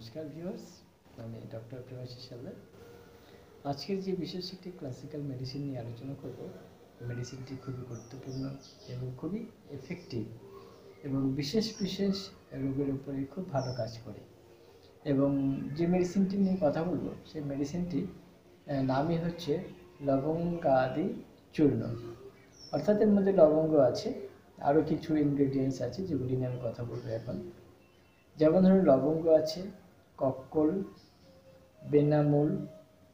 নমস্কার ভিউয়ার্স, আমি ডক্টর প্রেমাশিস হালদার। আজকের যে বিশেষ একটি ক্লাসিক্যাল মেডিসিন নিয়ে আলোচনা করব, মেডিসিনটি খুবই গুরুত্বপূর্ণ এবং খুবই এফেক্টিভ এবং বিশেষ রোগের উপরে খুব ভালো কাজ করে। এবং যে মেডিসিনটি নিয়ে কথা বলবো সেই মেডিসিনটি নামই হচ্ছে লবঙ্গাদি চূর্ণ। অর্থাৎ এর মধ্যে লবঙ্গ আছে, আরও কিছু ইনগ্রেডিয়েন্টস আছে যেগুলি নিয়ে আমি কথা বলবো এখন। যেমন ধরুন লবঙ্গ আছে, কক্কল, বেনামূল,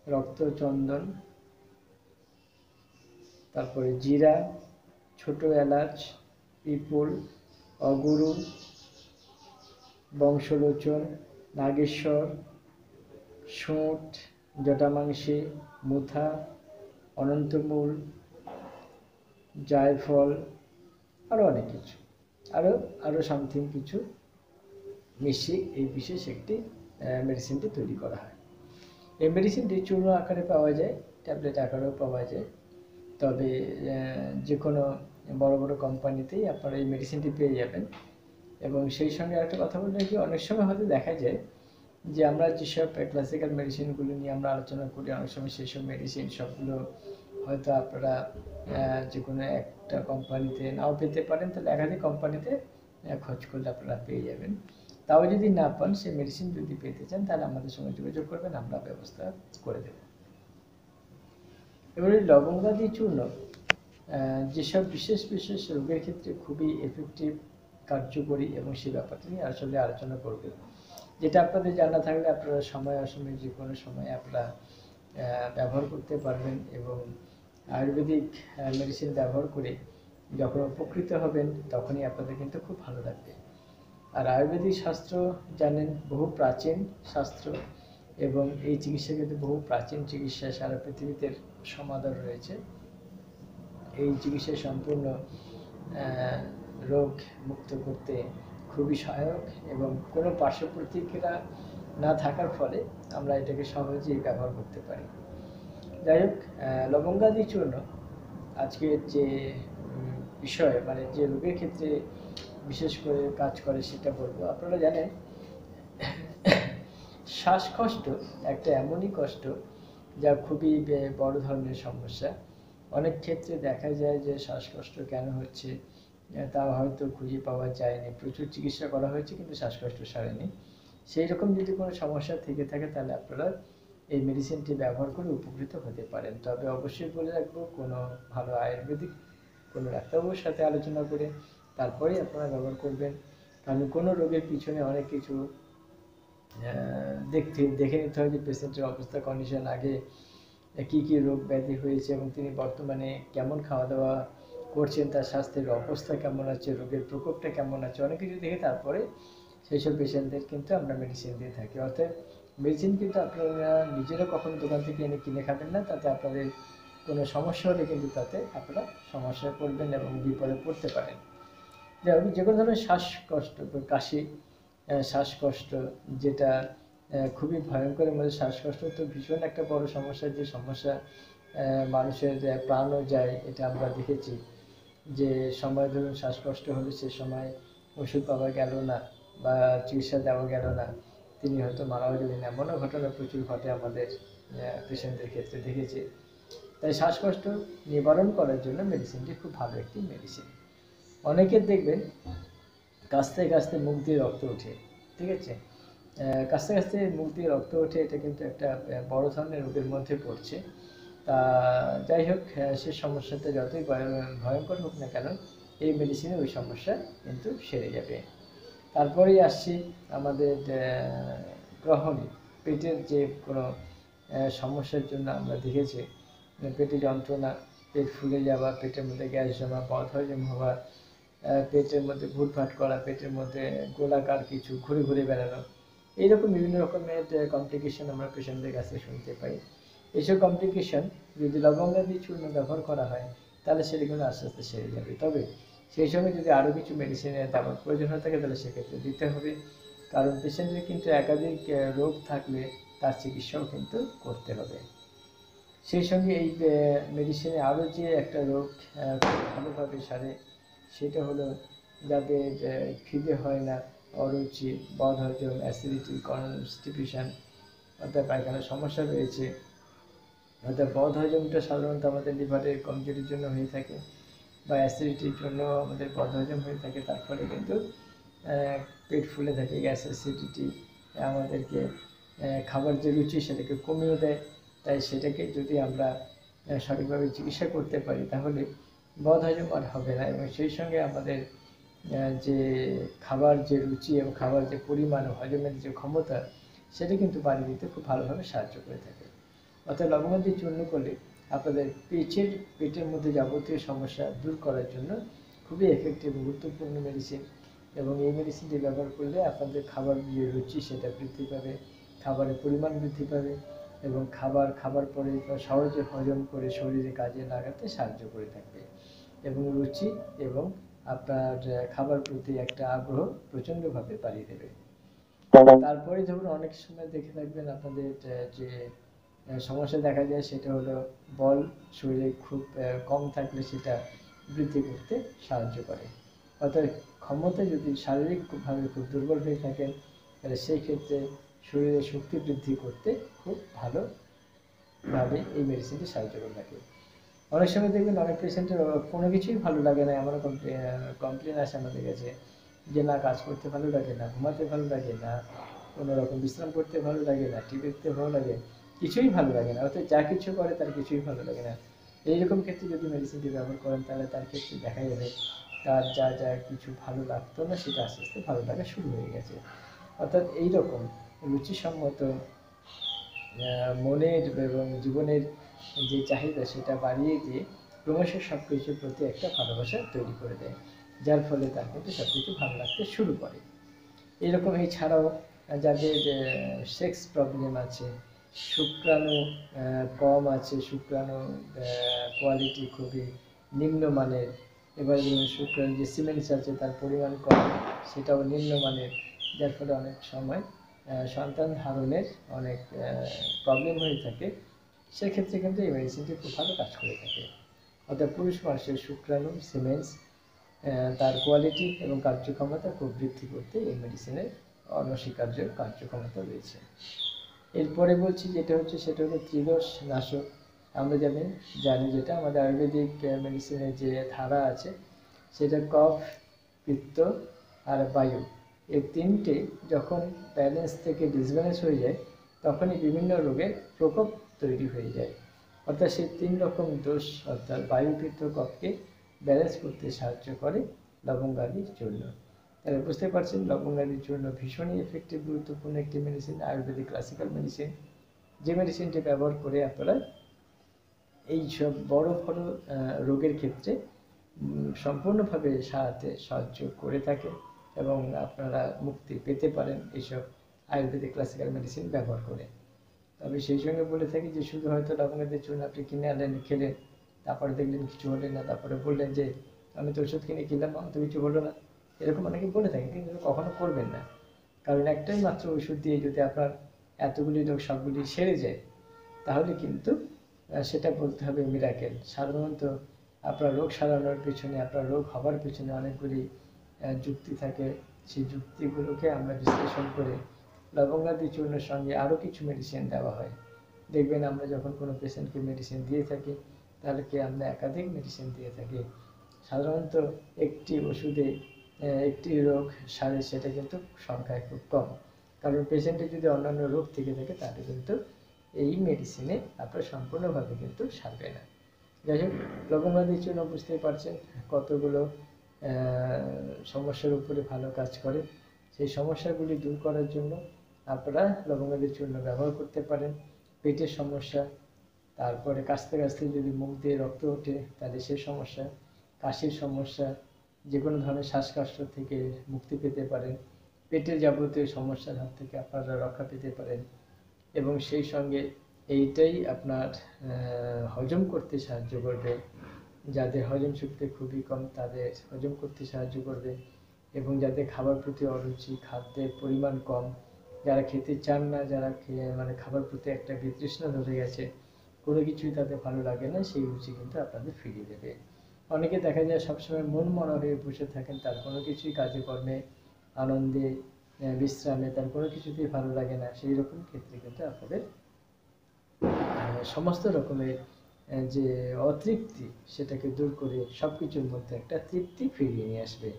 রক্তচন্দন, তারপরে জিরা, ছোট এলাচ, পিপল, অগুরু, বংশলোচন, নাগেশ্বর, সোঁট, জটামাংসী, মুথা, অনন্তমূল, জায়ফল, আরও অনেক কিছু, আরও সামথিং কিছু মিশিয়ে এই বিশেষ একটি মেডিসিনটি তৈরি করা হয়। এই মেডিসিনটি চূর্ণ আকারে পাওয়া যায়, ট্যাবলেট আকারেও পাওয়া যায়। তবে যে কোনো বড় বড় কোম্পানিতেই আপনারা এই মেডিসিনটি পেয়ে যাবেন। এবং সেই সঙ্গে একটা কথা বলতে কি, অনেক সময় হয়তো দেখা যায় যে আমরা যেসব ক্লাসিক্যাল মেডিসিনগুলো নিয়ে আমরা আলোচনা করি, অনেক সময় সেই সব মেডিসিন সবগুলো হয়তো আপনারা যে কোনো একটা কোম্পানিতে নাও পেতে পারেন। তাহলে একাধিক কোম্পানিতে খোঁজ করলে আপনারা পেয়ে যাবেন। তাও যদি না পান, সেই মেডিসিন যদি পেতে চান তাহলে আমাদের সঙ্গে যোগাযোগ করবেন, আমরা ব্যবস্থা করে দেব। এবারে লবঙ্গাদি চূর্ণ যেসব বিশেষ রোগের ক্ষেত্রে খুবই এফেক্টিভ, কার্যকরী, এবং সেই ব্যাপারটা নিয়ে আসলে আলোচনা করব। যেটা আপনাদের জানা থাকলে আপনারা সময় অসময়ে যে কোনো সময় আপনারা ব্যবহার করতে পারবেন এবং আয়ুর্বেদিক মেডিসিন ব্যবহার করে যখন উপকৃত হবেন তখনই আপনাদের কিন্তু খুব ভালো লাগবে। আর আয়ুর্বেদিক শাস্ত্র জানেন, বহু প্রাচীন শাস্ত্র, এবং এই চিকিৎসা কিন্তু বহু প্রাচীন চিকিৎসা, সারা পৃথিবীতে সমাদর রয়েছে। এই চিকিৎসা সম্পূর্ণ রোগ মুক্ত করতে খুবই সহায়ক এবং কোনো পার্শ্ব প্রতিক্রিয়া না থাকার ফলে আমরা এটাকে সহজেই ব্যবহার করতে পারি। যাই হোক, লবঙ্গাদি চূর্ণ আজকের যে বিষয়, মানে যে রোগের ক্ষেত্রে বিশেষ করে কাজ করে সেটা বলবো। আপনারা জানেন, শ্বাসকষ্ট একটা এমনই কষ্ট যা খুবই বড় ধরনের সমস্যা। অনেক ক্ষেত্রে দেখা যায় যে শ্বাসকষ্ট কেন হচ্ছে তা হয়তো খুঁজে পাওয়া যায়নি, প্রচুর চিকিৎসা করা হয়েছে কিন্তু শ্বাসকষ্ট সারেনি। সেই রকম যদি কোনো সমস্যা থেকে থাকে তাহলে আপনারা এই মেডিসিনটি ব্যবহার করে উপকৃত হতে পারেন। তবে অবশ্যই বলে রাখবো, কোনো ভালো আয়ুর্বেদিক কোনো ডাক্তারবাবুর সাথে আলোচনা করে তারপরেই আপনারা ব্যবহার করবেন। কারণ কোনো রোগের পিছনে অনেক কিছু দেখে নিতে হয় যে পেশেন্টের অবস্থা, কন্ডিশন, আগে কী রোগ ব্যাধি হয়েছে এবং তিনি বর্তমানে কেমন খাওয়া দাওয়া করছেন, তার স্বাস্থ্যের অবস্থা কেমন আছে, রোগের প্রকোপটা কেমন আছে, অনেক কিছু দেখে তারপরে সেই সব পেশেন্টদের কিন্তু আমরা মেডিসিন দিয়ে থাকি। অর্থাৎ মেডিসিন কিন্তু আপনারা নিজেরা কখনো দোকান থেকে এনে কিনে খাবেন না, তাতে আপনাদের কোনো সমস্যা হলে কিন্তু তাতে আপনারা সমস্যায় পড়বেন এবং বিপদে পড়তে পারেন। যাই হোক, যে কোনো ধরনের শ্বাসকষ্ট, কাশি, শ্বাসকষ্ট, যেটা খুবই ভয়ঙ্করের মধ্যে, শ্বাসকষ্ট তো ভীষণ একটা বড় সমস্যা, যে সমস্যা মানুষের প্রাণও যায়। এটা আমরা দেখেছি যে সময় ধরুন শ্বাসকষ্ট হলে সে সময় ওষুধ পাওয়া গেল না বা চিকিৎসা দেওয়া গেল না, তিনি হয়তো মারাও গেলেন। এমনও ঘটনা প্রচুর ঘটে আমাদের পেশেন্টদের ক্ষেত্রে দেখেছি। তাই শ্বাসকষ্ট নিবারণ করার জন্য মেডিসিনটি খুব ভালো একটি মেডিসিন। অনেকের দেখবেন কাশতে কাশতে মুখ দিয়ে রক্ত ওঠে, ঠিক আছে, কাশতে কাশতে মুখ দিয়ে রক্ত ওঠে, এটা কিন্তু একটা বড় ধরনের রোগের মধ্যে পড়ছে। তা যাই হোক, সে সমস্যাটা যতই ভয়ঙ্কর হোক না কেন, এই মেডিসিনে ওই সমস্যা কিন্তু সেরে যাবে। তারপরেই আসছি আমাদের গ্রহণী, পেটের যে কোনো সমস্যার জন্য আমরা দেখেছি পেটে যন্ত্রণা, পেট ফুলে যাওয়া, পেটের মধ্যে গ্যাস জমা, বদহজম হওয়া, পেটের মধ্যে ঘুরপাট করা, পেটের মধ্যে গোলাকার কিছু ঘুরে ঘুরে বেড়ানো, এইরকম বিভিন্ন রকমের কমপ্লিকেশন আমরা পেশেন্টদের কাছে শুনতে পাই। এইসব কমপ্লিকেশন যদি লবঙ্গাদি চূর্ণ ব্যবহার করা হয় তাহলে সেগুলো আস্তে আস্তে সেরে যাবে। তবে সেই সঙ্গে যদি আরও কিছু মেডিসিনের দেওয়ার প্রয়োজন হয়ে থাকে তাহলে সেক্ষেত্রে দিতে হবে, কারণ পেশেন্টের কিন্তু একাধিক রোগ থাকলে তার চিকিৎসাও কিন্তু করতে হবে। সেই সঙ্গে এই মেডিসিনে আরও যে একটা রোগ খুব ভালোভাবে সারে, সেটা হলো যাদের খিদে হয় না, অরুচি, বদহজম, অ্যাসিডিটি, কনস্টিপেশন অর্থাৎ পায়খানার সমস্যা রয়েছে, অর্থাৎ বদহজমটা সাধারণত আমাদের লিভারের কমজোরির জন্য হয়ে থাকে বা অ্যাসিডিটির জন্য আমাদের বদহজম হয়ে থাকে। তার ফলে কিন্তু পেট ফুলে থাকে, গ্যাস অ্যাসিডিটি আমাদেরকে খাবার যে রুচি সেটাকে কমিয়ে দেয়। তাই সেটাকে যদি আমরা সঠিকভাবে চিকিৎসা করতে পারি তাহলে বদহজম আর হবে না, এবং সেই সঙ্গে আমাদের যে খাবার যে রুচি এবং খাবার যে পরিমাণ হজমের যে ক্ষমতা সেটা কিন্তু বাড়িয়ে দিতে খুব ভালোভাবে সাহায্য করে থাকে। অর্থাৎ লবঙ্গাদি চূর্ণ করলে আপনাদের পেটের মধ্যে যাবতীয় সমস্যা দূর করার জন্য খুবই এফেক্টিভ গুরুত্বপূর্ণ মেডিসিন, এবং এই মেডিসিনটি ব্যবহার করলে আপনাদের খাবার যে রুচি সেটা বৃদ্ধি পাবে, খাবারের পরিমাণ বৃদ্ধি পাবে, এবং খাবার পরে সহজে হজম করে শরীরে কাজে লাগাতে সাহায্য করে থাকবে, এবং রুচি এবং আপনার খাবার প্রতি একটা আগ্রহ প্রচণ্ডভাবে বাড়িয়ে দেবে। তারপরে ধরুন অনেক সময় দেখে থাকবেন আপনাদের যে সমস্যা দেখা যায় সেটা হলো বল শরীরে খুব কম থাকলে সেটা বৃদ্ধি করতে সাহায্য করে। অর্থাৎ ক্ষমতা যদি শারীরিকভাবে খুব দুর্বল হয়ে থাকেন তাহলে সেই ক্ষেত্রে শরীরে শক্তি বৃদ্ধি করতে খুব ভালোভাবে এই মেডিসিনটি সাহায্য করে থাকে। অনেক সময় দেখবেন অনেক পেশেন্টের কোনো কিছুই ভালো লাগে না, এমন কমপ্লেন আসে আমাদের কাছে যে না কাজ করতে ভালো লাগে, না ঘুমাতে ভালো লাগে, না কোনো রকম বিশ্রাম করতে ভালো লাগে, না টিভি দেখতে ভালো লাগে, কিছুই ভালো লাগে না, অর্থাৎ যা কিছু করে তার কিছুই ভালো লাগে না। এইরকম ক্ষেত্রে যদি মেডিসিনটি ব্যবহার করেন তাহলে তার ক্ষেত্রে দেখা যাবে তার যা কিছু ভালো লাগতো না সেটা আস্তে আস্তে ভালো লাগা শুরু হয়ে গেছে। অর্থাৎ এইরকম রুচিসম্মত মনের এবং জীবনের যে চাহিদা সেটা বাড়িয়ে দিয়ে ক্রমশ সব কিছুর প্রতি একটা ভালোবাসা তৈরি করে দেয়, যার ফলে তার কিন্তু সব কিছু ভালো লাগতে শুরু করে। এরকম এছাড়াও যাদের সেক্স প্রবলেম আছে, শুক্রাণু কম আছে, শুক্রাণু কোয়ালিটি খুবই নিম্নমানের, এবার শুক্রাণু যে সিমেন্টস আছে তার পরিমাণ কম, সেটাও নিম্নমানের, যার ফলে অনেক সময় সন্তান ধারণের অনেক প্রবলেম হয়ে থাকে। সেক্ষেত্রে কিন্তু এই মেডিসিনটি খুব ভালো কাজ করে থাকে। অর্থাৎ পুরুষ মানুষের শুক্রাণু সিমেন্টস তার কোয়ালিটি এবং কার্যক্ষমতা খুব বৃদ্ধি করতে এই মেডিসিনের অনস্বীকার্য কার্যক্ষমতা রয়েছে। এরপরে বলছি যেটা হচ্ছে সেটা হলো ত্রিদোষ নাশক। আমরা জানি যেটা আমাদের আয়ুর্বেদিক মেডিসিনের যে ধারা আছে সেটা কফ, পিত্ত আর বায়ু, এই তিনটে যখন ব্যালেন্স থেকে ডিসব্যালেন্স হয়ে যায় তখনই বিভিন্ন রোগের প্রকোপ তৈরি হয়ে যায়। অর্থাৎ সেই 3 রকম দোষ অর্থাৎ বায়ু, পিত্ত, কফকে ব্যালেন্স করতে সাহায্য করে লবঙ্গাদির চূর্ণ। তাহলে বুঝতে পারছেন লবঙ্গাদির চূর্ণ ভীষণই এফেক্টিভ গুরুত্বপূর্ণ একটি মেডিসিন, আয়ুর্বেদিক ক্লাসিক্যাল মেডিসিন, যে মেডিসিনটি ব্যবহার করে আপনারা এই সব বড় রোগের ক্ষেত্রে সম্পূর্ণভাবে সাহায্য করে থাকে, এবং আপনারা মুক্তি পেতে পারেন এইসব আয়ুর্বেদিক ক্লাসিক্যাল মেডিসিন ব্যবহার করে। তবে সেই সঙ্গে বলে থাকি যে শুধু হয়তো লবঙ্গের চূর্ণ আপনি কিনে আনলেন, খেলেন, তারপরে দেখলেন কিছু হলেন না, তারপরে বললেন যে আমি তো ওষুধ কিনে খেলাম আমার তো কিছু হলো না, এরকম অনেকে বলে থাকেন, কিন্তু কখনো করবেন না। কারণ একটাই মাত্র ওষুধ দিয়ে যদি আপনার এতগুলি রোগ সবগুলি সেরে যায় তাহলে কিন্তু সেটা বলতে হবে মিরাকেল। সাধারণত আপনার রোগ সারানোর পিছনে, আপনার রোগ হবার পিছনে অনেকগুলি যুক্তি থাকে, সেই যুক্তিগুলোকে আমরা বিশ্লেষণ করে লবঙ্গাদি চূর্ণের সঙ্গে আরও কিছু মেডিসিন দেওয়া হয়। দেখবেন আমরা যখন কোনো পেশেন্টকে মেডিসিন দিয়ে থাকি তাহলে কি আমরা একাধিক মেডিসিন দিয়ে থাকি। সাধারণত একটি ওষুধে একটি রোগ সারে সেটা কিন্তু সংখ্যায় খুব কম, কারণ পেশেন্টের যদি অন্যান্য রোগ থেকে থাকে তাহলে কিন্তু এই মেডিসিনে আপনার সম্পূর্ণভাবে কিন্তু সারবে না। যাই হোক, লবঙ্গাদির চূর্ণ বুঝতেই পারছেন কতগুলো সমস্যার উপরে ভালো কাজ করে। সেই সমস্যাগুলি দূর করার জন্য আপনারা লবঙ্গাদির চূর্ণ ব্যবহার করতে পারেন। পেটের সমস্যা, তারপরে কাশতে কাশতে যদি মুখ দিয়ে রক্ত ওঠে তাহলে সেই সমস্যা, কাশির সমস্যা, যে কোনো ধরনের শ্বাসকষ্ট থেকে মুক্তি পেতে পারেন, পেটের যাবতীয় সমস্যার হাত থেকে আপনারা রক্ষা পেতে পারেন, এবং সেই সঙ্গে এইটাই আপনার হজম করতে সাহায্য করবে। যাদের হজম শক্তি খুবই কম তাদের হজম করতে সাহায্য করবে, এবং যাদের খাবার প্রতি অরুচি, খাদ্যের পরিমাণ কম, যারা খেতে চান না, যারা খাবার প্রতি একটা বিতৃষ্ণা ধরে গেছে, কোনো কিছুই তাদের ভালো লাগে না, সেই রুচি কিন্তু আপনাদের ফিরিয়ে দেবে। অনেকে দেখা যায় সবসময় মন মরা হয়ে বসে থাকেন, তার কোনো কিছুই কাজে কর্মে আনন্দে বিশ্রামে, তার কোনো কিছুতেই ভালো লাগে না, সেই রকম ক্ষেত্রে কিন্তু আপনাদের সমস্ত রকমের যে অতৃপ্তি সেটাকে দূর করে সব কিছুর মধ্যে একটা তৃপ্তি ফিরিয়ে নিয়ে আসবে।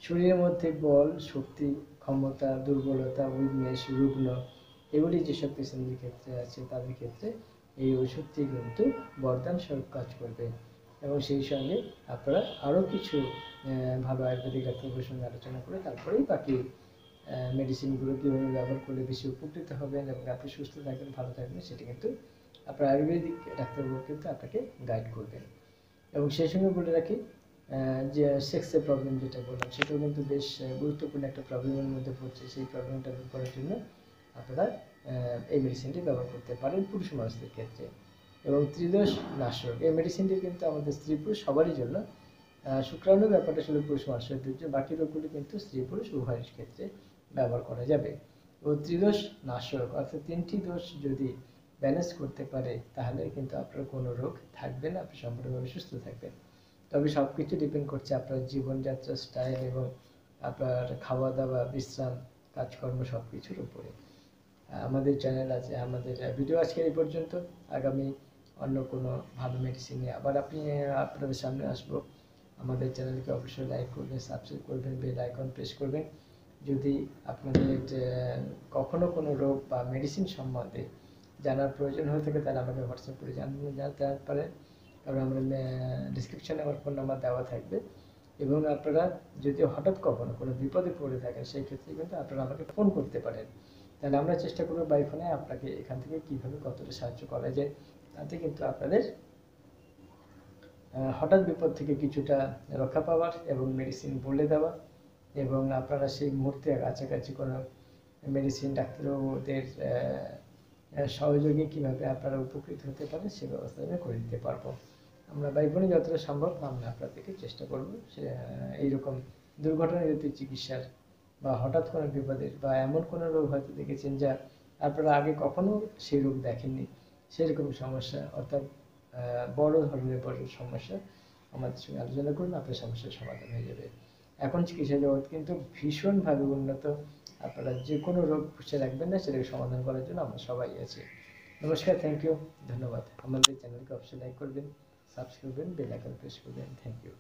শরীরের মধ্যে বল, শক্তি, ক্ষমতা, দুর্বলতা, উইকনেস, রুগ্ন, এগুলি যেসব পেশেন্টের ক্ষেত্রে আছে তাদের ক্ষেত্রে এই ওষুধটি কিন্তু বরদান স্বরূপ কাজ করবে। এবং সেই সঙ্গে আপনারা আরও কিছু ভালো আয়ুর্বেদিক ডাক্তারবাবুর সঙ্গে আলোচনা করে তারপরেই বাকি মেডিসিনগুলো কীভাবে ব্যবহার করলে বেশি উপকৃত হবেন এবং আপনি সুস্থ থাকবেন, ভালো থাকবেন, সেটা কিন্তু আপনার আয়ুর্বেদিক ডাক্তারবাবু কিন্তু আপনাকে গাইড করবেন। এবং সেই সঙ্গে বলে রাখি যে সেক্সের প্রবলেম যেটা বললাম সেটাও কিন্তু বেশ গুরুত্বপূর্ণ একটা প্রবলেমের মধ্যে পড়ছে। সেই প্রবলেমটা দূর করার জন্য আপনারা এই মেডিসিনটি ব্যবহার করতে পারেন পুরুষ মানুষদের ক্ষেত্রে। এবং ত্রিদোষ নাশক এই মেডিসিনটি কিন্তু আমাদের স্ত্রী পুরুষ সবারই জন্য। শুক্রাণুর ব্যাপারটা ছিল পুরুষ মানুষের জন্য, বাকি রোগগুলি কিন্তু স্ত্রী পুরুষ উভয়ের ক্ষেত্রে ব্যবহার করা যাবে। ও ত্রিদোষ নাশক অর্থাৎ 3টি দোষ যদি ব্যালেন্স করতে পারে তাহলে কিন্তু আপনার কোনো রোগ থাকবে না, আপনি সম্পূর্ণভাবে সুস্থ থাকবেন। তবে সব কিছু ডিপেন্ড করছে আপনার জীবনযাত্রার স্টাইল এবং আপনার খাওয়া দাওয়া, বিশ্রাম, কাজকর্ম সব কিছুর উপরে। আমাদের চ্যানেল আছে, আমাদের ভিডিও আজকে এই পর্যন্ত। আগামী অন্য কোনো ভালো মেডিসিন নিয়ে আবার আপনাদের সামনে আসবো। আমাদের চ্যানেলকে অবশ্যই লাইক করবেন, সাবস্ক্রাইব করবেন, বেল আইকন প্রেস করবেন। যদি আপনাদের কখনো কোনো রোগ বা মেডিসিন সম্বন্ধে জানার প্রয়োজন হয়ে থাকে তাহলে আমাকে হোয়াটসঅ্যাপ করে জানতে পারেন। কারণ আমরা ডিসক্রিপশানে আমার ফোন নাম্বার দেওয়া থাকবে। এবং আপনারা যদি হঠাৎ কখনো কোনো বিপদে পড়ে থাকেন সেই ক্ষেত্রে কিন্তু আপনারা আমাকে ফোন করতে পারেন। তাহলে আমরা চেষ্টা করবো বাই ফোনে আপনাকে এখান থেকে কীভাবে কতটা সাহায্য করা যায়, তাতে কিন্তু আপনাদের হঠাৎ বিপদ থেকে কিছুটা রক্ষা পাওয়ার এবং মেডিসিন বলে দেওয়া এবং আপনারা সেই মুহূর্তে কাছাকাছি কোনো মেডিসিন ডাক্তারবাবুদের সহযোগে কীভাবে আপনারা উপকৃত হতে পারেন সে ব্যবস্থা আমি করে দিতে পারবো। আমরা বাই ফোনে যতটা সম্ভব আমরা আপনাদেরকে চেষ্টা করবো সে এইরকম দুর্ঘটনাজনিত চিকিৎসার বা হঠাৎ কোনো বিপদের বা এমন কোনো রোগ হয়তো দেখেছেন যা আপনারা আগে কখনো সেই রোগ দেখেননি, সেরকম সমস্যা অর্থাৎ বড় ধরনের বড় সমস্যা আমাদের সঙ্গে আলোচনা করুন, আপনার সমস্যার সমাধান হয়ে যাবে। এখন চিকিৎসা জগৎ কিন্তু ভীষণভাবে উন্নত, আপনারা যে কোনো রোগ পুষে রাখবেন না সেটাকে সমাধান করার জন্য আমরা সবাই আছি। নমস্কার, থ্যাংক ইউ, ধন্যবাদ। আমাদের চ্যানেলকে অবশ্যই লাইক করবেন, সাবস্ক্রাইব করবেন, বেল আইকন প্রেস করবেন। Thank you.